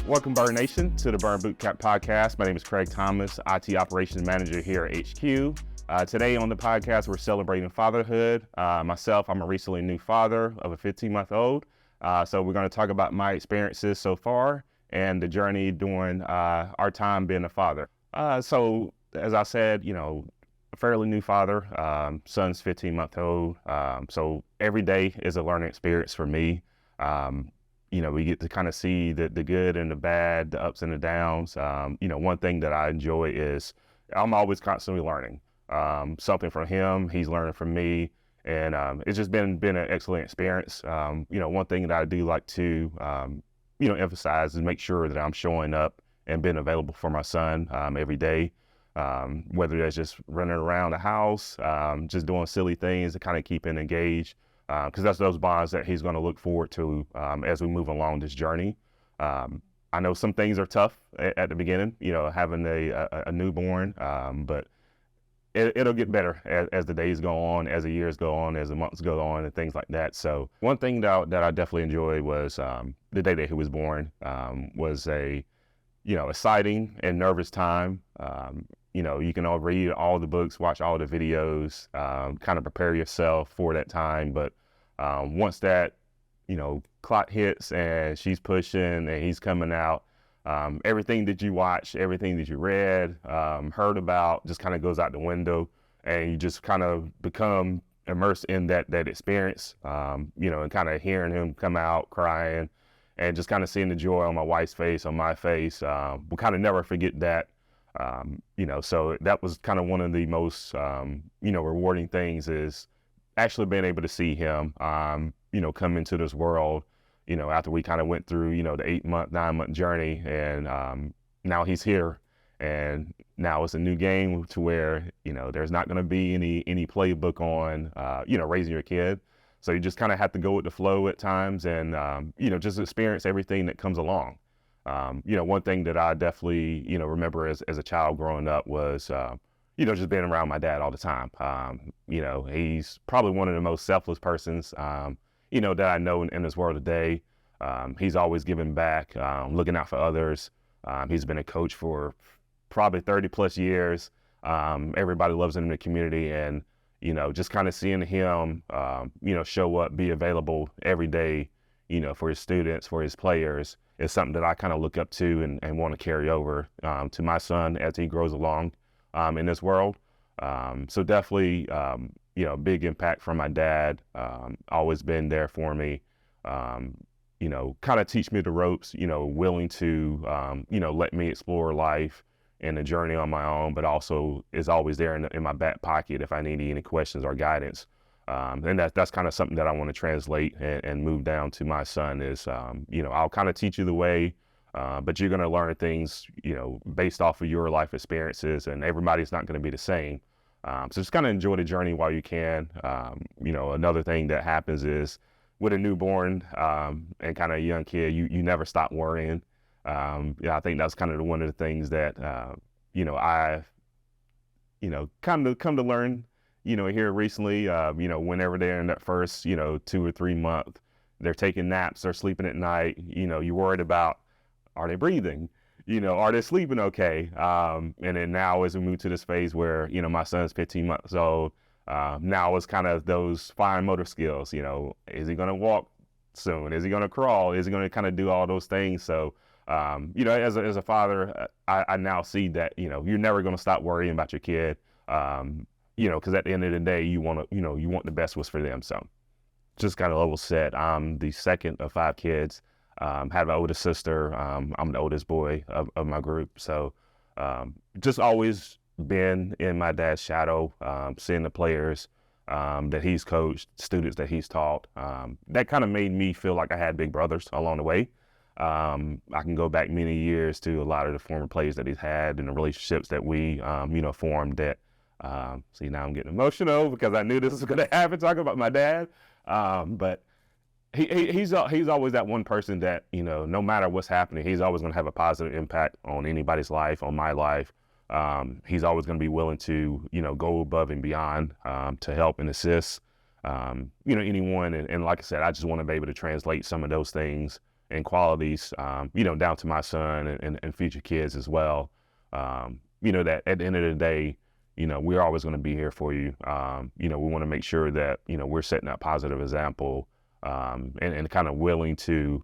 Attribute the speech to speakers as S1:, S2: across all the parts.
S1: Welcome, Burn Nation, to the Burn Bootcamp Podcast. My name is Craig Thomas, IT Operations Manager here at HQ. Today on the podcast, we're celebrating fatherhood. Myself, I'm a recently new father of a 15-month-old. So we're going to talk about my experiences so far and the journey during our time being a father. So as I said, a fairly new father, son's 15-month-old. So every day is a learning experience for me. We get to kind of see the good and the bad, the ups and the downs. One thing that I enjoy is I'm always constantly learning something from him. He's learning from me. And it's just been an excellent experience. One thing that I do like to, emphasize is make sure that I'm showing up and being available for my son every day. Whether that's just running around the house, just doing silly things to kind of keep him engaged. Because that's those bonds that he's going to look forward to as we move along this journey. I know some things are tough at the beginning, having a newborn, but it'll get better as the days go on, as the years go on, as the months go on, and things like that. So one thing that I definitely enjoyed was the day that he was born was a exciting and nervous time. You can all read all the books, watch all the videos, kind of prepare yourself for that time. But once that, clock hits and she's pushing and he's coming out, everything that you watch, everything that you read, heard about just kind of goes out the window, and you just kind of become immersed in that experience, and kind of hearing him come out crying and just kind of seeing the joy on my wife's face, on my face. We'll kind of never forget that. So that was kind of one of the most, rewarding things is actually being able to see him, come into this world, after we kind of went through, the 8-month, 9-month journey, and now he's here, and now it's a new game to where, there's not going to be any playbook on, raising your kid. So you just kind of have to go with the flow at times and, just experience everything that comes along. One thing that I definitely, remember as a child growing up was, just being around my dad all the time. He's probably one of the most selfless persons, that I know in this world today. He's always giving back, looking out for others. He's been a coach for probably 30 plus years. Everybody loves him in the community, and, just kind of seeing him, show up, be available every day, for his students, for his players, is something that I kind of look up to and want to carry over to my son as he grows along in this world. So definitely, big impact from my dad, always been there for me, kind of teach me the ropes, willing to, let me explore life and the journey on my own, but also is always there in my back pocket if I need any questions or guidance. And that's kind of something that I want to translate and move down to my son is, I'll kind of teach you the way, but you're going to learn things, based off of your life experiences, and everybody's not going to be the same. So just kind of enjoy the journey while you can. Another thing that happens is with a newborn and kind of a young kid, you never stop worrying. I think that's kind of one of the things that, I've, come to learn, here recently, whenever they're in that first, 2 or 3 months, they're taking naps, they're sleeping at night, you're worried about, are they breathing? Are they sleeping okay? And then now as we move to this phase where, my son's 15 months old, now it's kind of those fine motor skills, is he going to walk soon? Is he going to crawl? Is he going to kind of do all those things? So, as a father, I now see that, you're never going to stop worrying about your kid. Because at the end of the day, you want the best was for them. So just kind of level set. I'm the second of 5 kids. Have an older sister. I'm the oldest boy of my group. So just always been in my dad's shadow, seeing the players that he's coached, students that he's taught. That kind of made me feel like I had big brothers along the way. I can go back many years to a lot of the former players that he's had and the relationships that we, formed that. See, now I'm getting emotional because I knew this was going to happen, talking about my dad. But he's always that one person that, no matter what's happening, he's always going to have a positive impact on anybody's life, on my life. He's always going to be willing to, go above and beyond to help and assist, anyone. And like I said, I just want to be able to translate some of those things and qualities, down to my son and future kids as well. That at the end of the day, we're always going to be here for you. We want to make sure that, we're setting that positive example, and kind of willing to,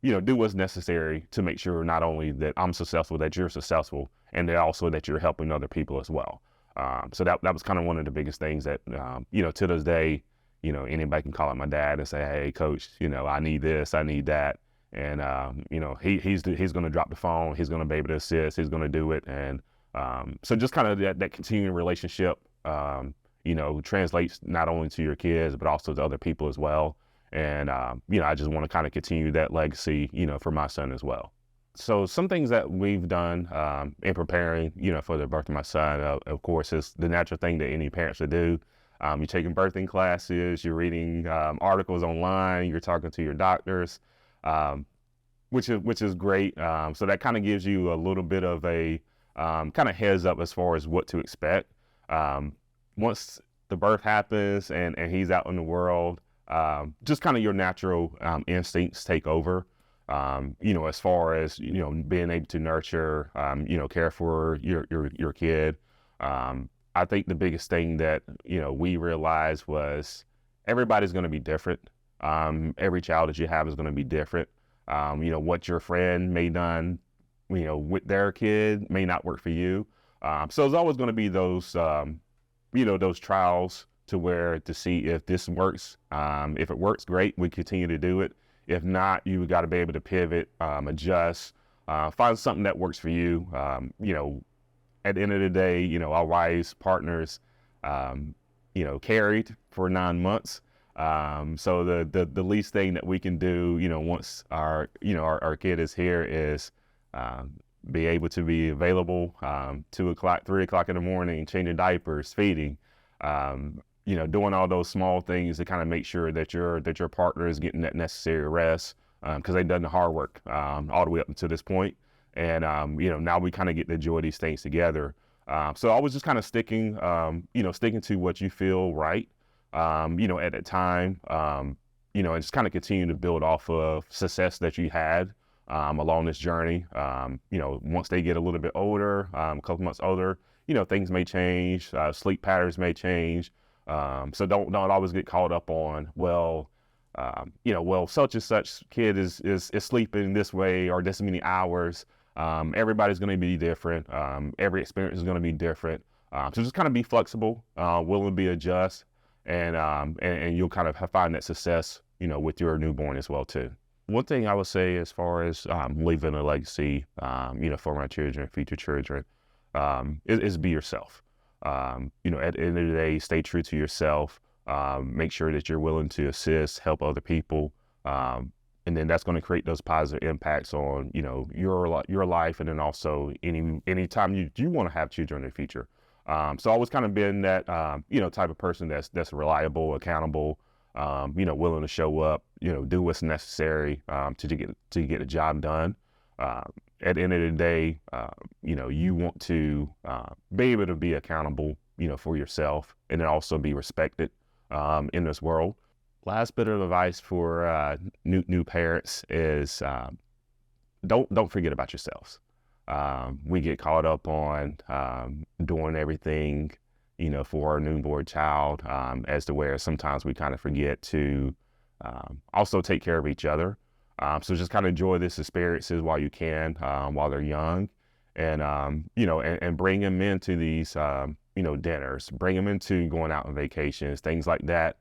S1: do what's necessary to make sure not only that I'm successful, that you're successful, and then also that you're helping other people as well. So that was kind of one of the biggest things that, to this day, anybody can call up my dad and say, hey, coach, I need this, I need that. And, he's going to drop the phone. He's going to be able to assist. He's going to do it. And so just kind of that continuing relationship, translates not only to your kids, but also to other people as well. And, I just want to kind of continue that legacy, for my son as well. So some things that we've done in preparing, for the birth of my son, of course, is the natural thing that any parent should do. You're taking birthing classes, you're reading articles online, you're talking to your doctors, which is great. So that kind of gives you a little bit of a kind of heads up as far as what to expect. Once the birth happens and he's out in the world, just kind of your natural instincts take over. As far as, being able to nurture, care for your kid. I think the biggest thing that, we realized was everybody's going to be different. Every child that you have is going to be different. What your friend may done, with their kid may not work for you. So there's always going to be those, those trials to see if this works. If it works, great, we continue to do it. If not, you got to be able to pivot, adjust, find something that works for you. At the end of the day, our wives, partners, carried for 9 months. So the least thing that we can do, once our kid is here is be able to be available 2 o'clock, 3 o'clock in the morning, changing diapers, feeding, doing all those small things to kind of make sure that your partner is getting that necessary rest, because they've done the hard work all the way up until this point. And, now we kind of get to enjoy these things together. So I was just kind of sticking to what you feel right, at the time, and just kind of continue to build off of success that you had along this journey. Once they get a little bit older, a couple months older, things may change, sleep patterns may change. So don't always get caught up on, such and such kid is sleeping this way or this many hours. Everybody's going to be different. Every experience is going to be different. So just kind of be flexible, willing to be adjust, and you'll kind of find that success, with your newborn as well too. One thing I would say as far as leaving a legacy, for my children, future children, is be yourself. At the end of the day, stay true to yourself. Make sure that you're willing to assist, help other people. And then that's going to create those positive impacts on, your life. And then also any time you want to have children in the future. So I always kind of been that, type of person that's reliable, accountable, willing to show up, do what's necessary, to get the job done. At the end of the day, you want to be able to be accountable, for yourself, and then also be respected in this world. Last bit of advice for new parents is don't forget about yourselves. We get caught up on doing everything, for our newborn child, as to where sometimes we kind of forget to also take care of each other. So just kind of enjoy these experiences while you can, while they're young, and and bring them into these dinners, bring them into going out on vacations, things like that.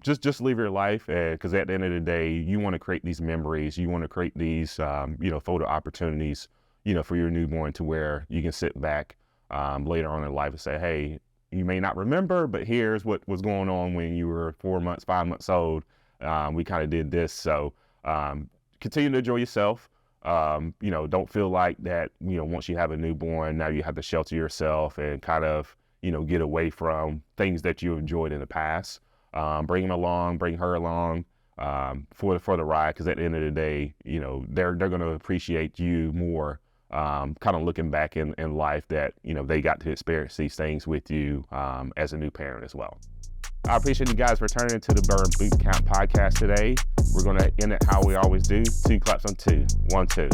S1: Just live your life, because at the end of the day, you want to create these memories. You want to create these photo opportunities, for your newborn, to where you can sit back later on in life and say, hey, you may not remember, but here's what was going on when you were 4 months, 5 months old. We kind of did this. So continue to enjoy yourself. Don't feel like that, once you have a newborn, now you have to shelter yourself and kind of, get away from things that you enjoyed in the past. Bring him along, bring her along, for the ride. Cause at the end of the day, they're going to appreciate you more, kind of looking back in life that, they got to experience these things with you, as a new parent as well. I appreciate you guys for turning to the Burn Boot Camp podcast today. We're going to end it how we always do. 2 claps on 2. 1, 2.